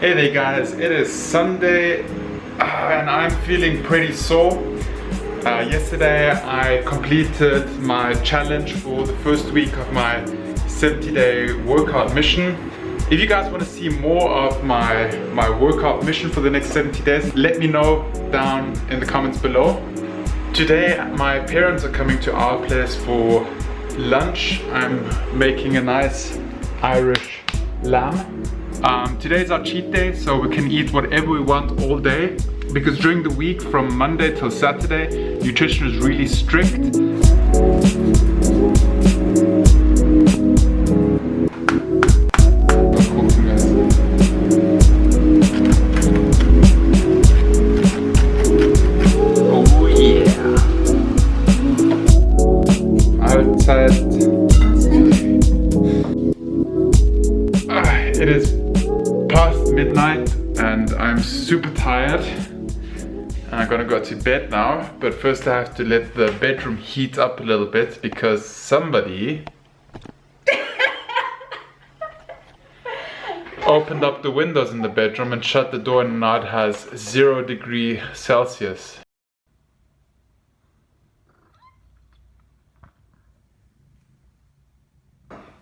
Hey there guys, it is Sunday and I'm feeling pretty sore. Yesterday I completed my challenge for the first week of my 70-day workout mission. If you guys want to see more of my workout mission for the next 70 days, let me know down in the comments below. Today my parents are coming to our place for lunch. I'm making a nice Irish lamb. Today is our cheat day, so we can eat whatever we want all day, because during the week from Monday till Saturday nutrition is really strict. Oh yeah. Outside. It is past midnight and I'm super tired. I'm gonna go to bed now, but first I have to let the bedroom heat up a little bit because somebody opened up the windows in the bedroom and shut the door, and now it has 0 degrees Celsius.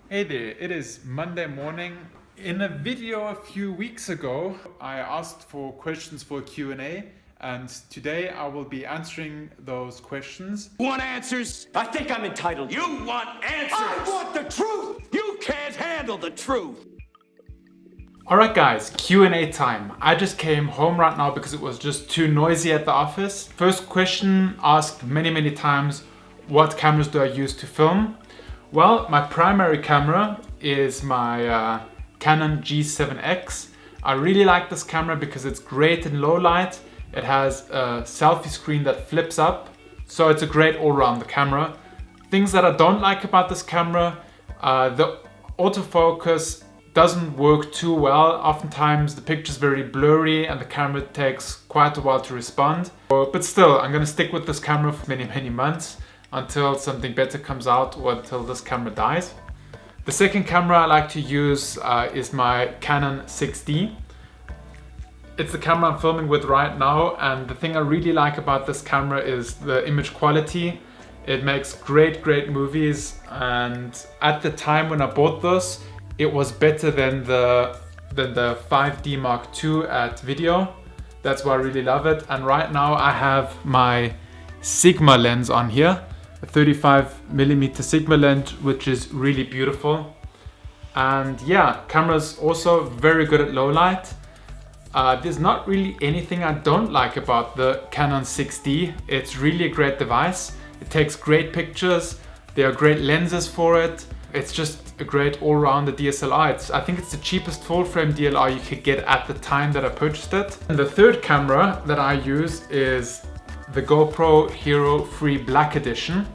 Hey there, it is Monday morning. In a video a few weeks ago, I asked for questions for a Q&A, and today I will be answering those questions. Want answers? I think I'm entitled. You want answers? I want the truth! You can't handle the truth! Alright guys, Q&A time. I just came home right now because it was just too noisy at the office. First question asked many times, what cameras do I use to film? Well, my primary camera is my Canon G7x. I really like this camera because it's great in low light. It has a selfie screen that flips up, so it's a great all-round camera. Things that I don't like about this camera, the autofocus doesn't work too well. Oftentimes the picture's very blurry and the camera takes quite a while to respond. But still, I'm gonna stick with this camera for many months until something better comes out or until this camera dies. The second camera I like to use is my Canon 6D. It's the camera I'm filming with right now, and the thing I really like about this camera is the image quality. It makes great movies, and at the time when I bought this, it was better than the 5D Mark II at video. That's why I really love it. And right now I have my Sigma lens on here, a 35mm Sigma lens, which is really beautiful. And yeah, camera's also very good at low light. There's not really anything I don't like about the Canon 6D. It's really a great device. It takes great pictures. There are great lenses for it. It's just a great all-rounder DSLR. I think it's the cheapest full-frame DSLR you could get at the time that I purchased it. And the third camera that I use is the Gopro Hero 3 Black Edition.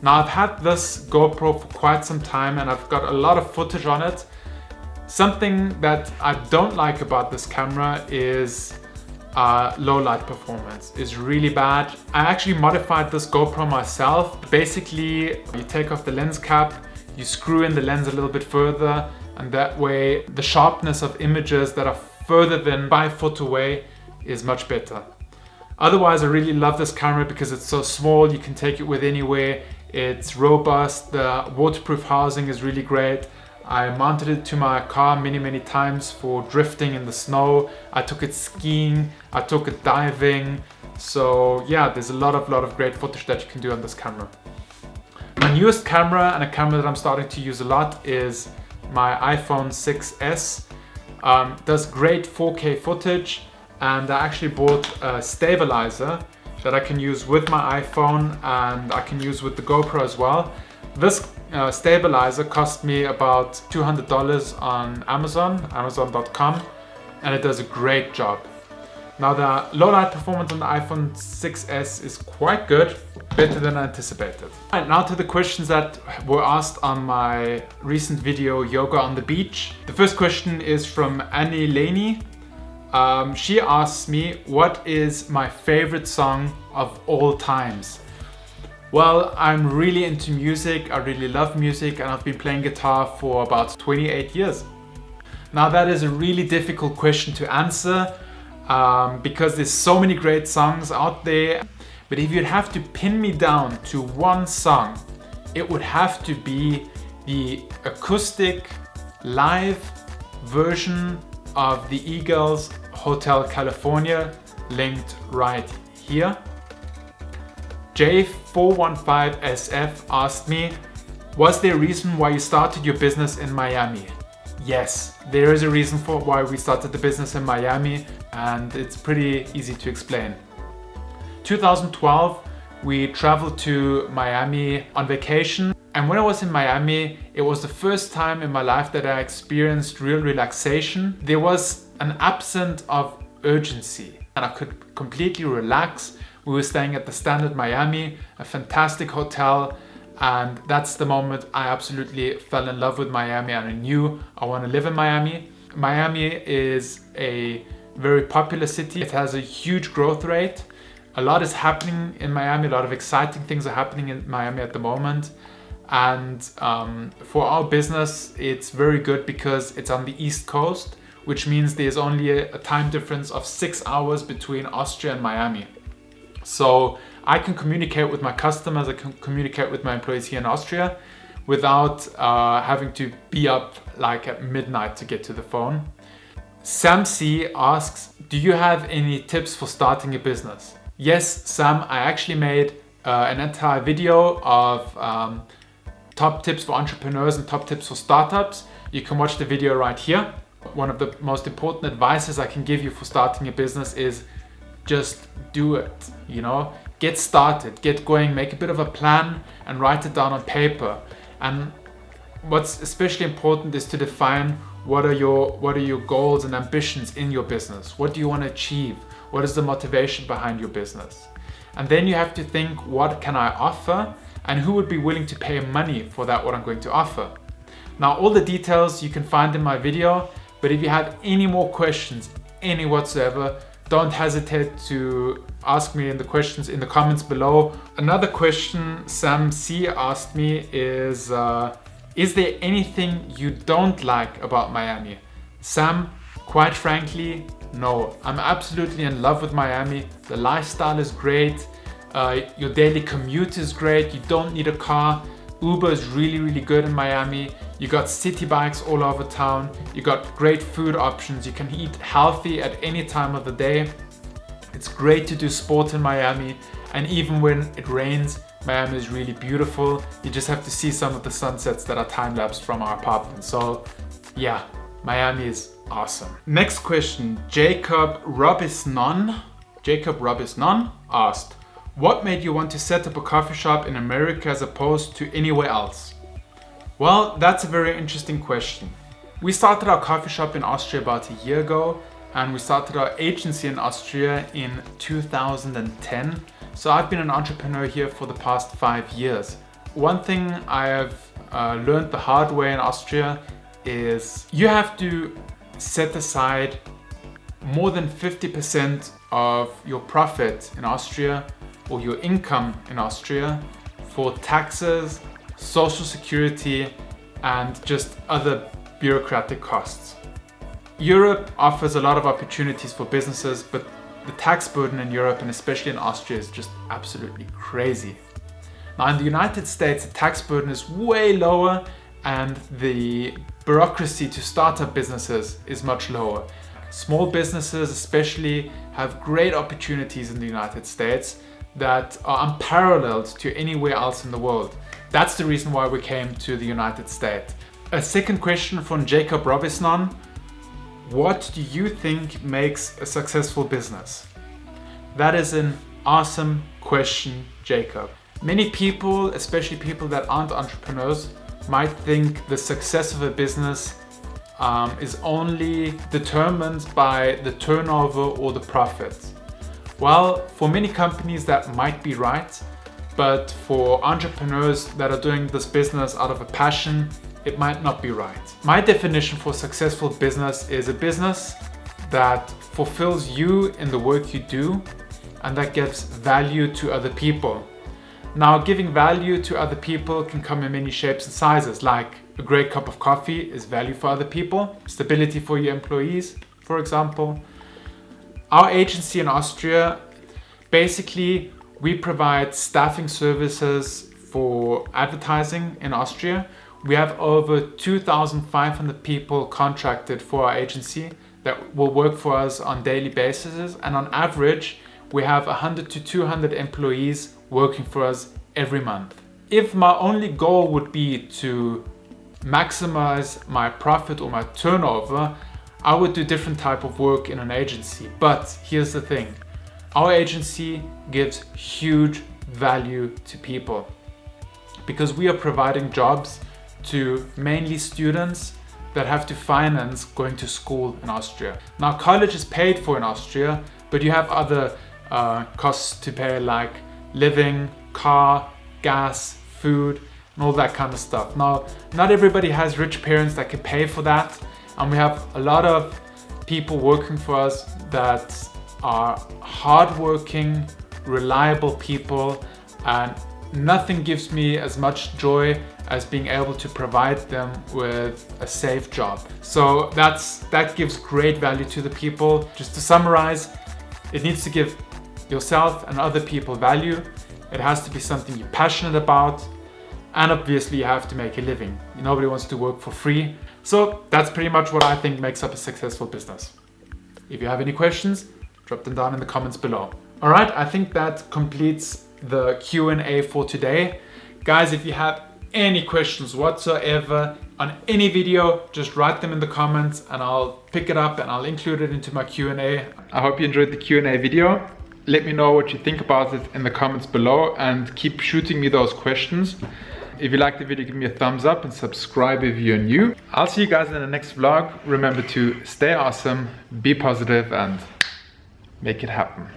Now I've had this GoPro for quite some time and I've got a lot of footage on it. Something that I don't like about this camera is low light performance. It's really bad. I actually modified this GoPro myself. Basically, you take off the lens cap, you screw in the lens a little bit further, and that way the sharpness of images that are further than 5 foot away is much better. Otherwise, I really love this camera because it's so small, you can take it with anywhere. It's robust, the waterproof housing is really great. I mounted it to my car many times for drifting in the snow. I took it skiing, I took it diving. So yeah, there's a lot of great footage that you can do on this camera. My newest camera, and a camera that I'm starting to use a lot, is my iPhone 6s. Does great 4K footage, and I actually bought a stabilizer that I can use with my iPhone and I can use with the GoPro as well. This stabilizer cost me about $200 on Amazon.com, and it does a great job. Now the low light performance on the iPhone 6s is quite good, better than I anticipated. Right, now to the questions that were asked on my recent video, Yoga on the Beach. The first question is from Annie Laney. She asks me, what is my favorite song of all times? Well, I'm really into music, I really love music, and I've been playing guitar for about 28 years. Now that is a really difficult question to answer because there's so many great songs out there. But if you'd have to pin me down to one song, it would have to be the acoustic live version of the Eagles' Hotel California, linked right here. J415SF asked me, was there a reason why you started your business in Miami? Yes, there is a reason for why we started the business in Miami, and it's pretty easy to explain. 2012, we traveled to Miami on vacation, and when I was in Miami, it was the first time in my life that I experienced real relaxation. There was an absence of urgency, and I could completely relax. We were staying at the Standard Miami, a fantastic hotel, and that's the moment I absolutely fell in love with Miami, and I knew I want to live in Miami. Miami is a very popular city. It has a huge growth rate. A lot is happening in Miami. A lot of exciting things are happening in Miami at the moment. And for our business, it's very good because it's on the East Coast, which means there's only a time difference of 6 hours between Austria and Miami. So I can communicate with my customers, I can communicate with my employees here in Austria without having to be up like at midnight to get to the phone. Sam C asks, do you have any tips for starting a business? Yes, Sam, I actually made an entire video of top tips for entrepreneurs and top tips for startups. You can watch the video right here. One of the most important advices I can give you for starting a business is just do it, you know, get started, get going, make a bit of a plan and write it down on paper. And what's especially important is to define what are your goals and ambitions in your business. What do you want to achieve? What is the motivation behind your business? And then you have to think, what can I offer and who would be willing to pay money for that, what I'm going to offer. Now, all the details you can find in my video, but if you have any more questions, any whatsoever, don't hesitate to ask me in the questions in the comments below. Another question Sam C asked me is there anything you don't like about Miami? Sam, quite frankly, no. I'm absolutely in love with Miami. The lifestyle is great. Your daily commute is great. You don't need a car. Uber is really, really good in Miami. You got city bikes all over town. You got great food options. You can eat healthy at any time of the day. It's great to do sport in Miami. And even when it rains, Miami is really beautiful. You just have to see some of the sunsets that are time-lapsed from our apartment. So yeah, Miami is awesome. Next question, Jacob Robisnon asked, what made you want to set up a coffee shop in America as opposed to anywhere else? Well, that's a very interesting question. We started our coffee shop in Austria about a year ago, and we started our agency in Austria in 2010. So I've been an entrepreneur here for the past 5 years. One thing I have learned the hard way in Austria is you have to set aside more than 50% of your profit in Austria or your income in Austria for taxes, social security, and just other bureaucratic costs. Europe offers a lot of opportunities for businesses, but the tax burden in Europe and especially in Austria is just absolutely crazy. Now in the United States, the tax burden is way lower and the bureaucracy to start up businesses is much lower. Small businesses especially have great opportunities in the United States that are unparalleled to anywhere else in the world. That's the reason why we came to the United States. A second question from Jacob Robisnon. What do you think makes a successful business? That is an awesome question, Jacob. Many people, especially people that aren't entrepreneurs, might think the success of a business is only determined by the turnover or the profit. Well, for many companies that might be right, but for entrepreneurs that are doing this business out of a passion, it might not be right. My definition for successful business is a business that fulfills you in the work you do and that gives value to other people. Now, giving value to other people can come in many shapes and sizes, like a great cup of coffee is value for other people, stability for your employees, for example. Our agency in Austria, basically, we provide staffing services for advertising in Austria. We have over 2,500 people contracted for our agency that will work for us on daily basis, and on average we have 100 to 200 employees working for us every month. If my only goal would be to maximize my profit or my turnover, I would do different type of work in an agency. But here's the thing, our agency gives huge value to people because we are providing jobs to mainly students that have to finance going to school in Austria. Now, college is paid for in Austria, but you have other costs to pay, like living, car, gas, food, and all that kind of stuff. Now, not everybody has rich parents that can pay for that, and we have a lot of people working for us that are hardworking, reliable people, and nothing gives me as much joy as being able to provide them with a safe job. So that gives great value to the people. Just to summarize, it needs to give yourself and other people value. It has to be something you're passionate about, and obviously you have to make a living. Nobody wants to work for free. So that's pretty much what I think makes up a successful business. If you have any questions, drop them down in the comments below. All right, I think that completes the Q&A for today. Guys, if you have any questions whatsoever on any video, just write them in the comments and I'll pick it up and I'll include it into my Q&A. I hope you enjoyed the Q&A video. Let me know what you think about it in the comments below and keep shooting me those questions. If you liked the video, give me a thumbs up and subscribe if you're new. I'll see you guys in the next vlog. Remember to stay awesome, be positive, and make it happen.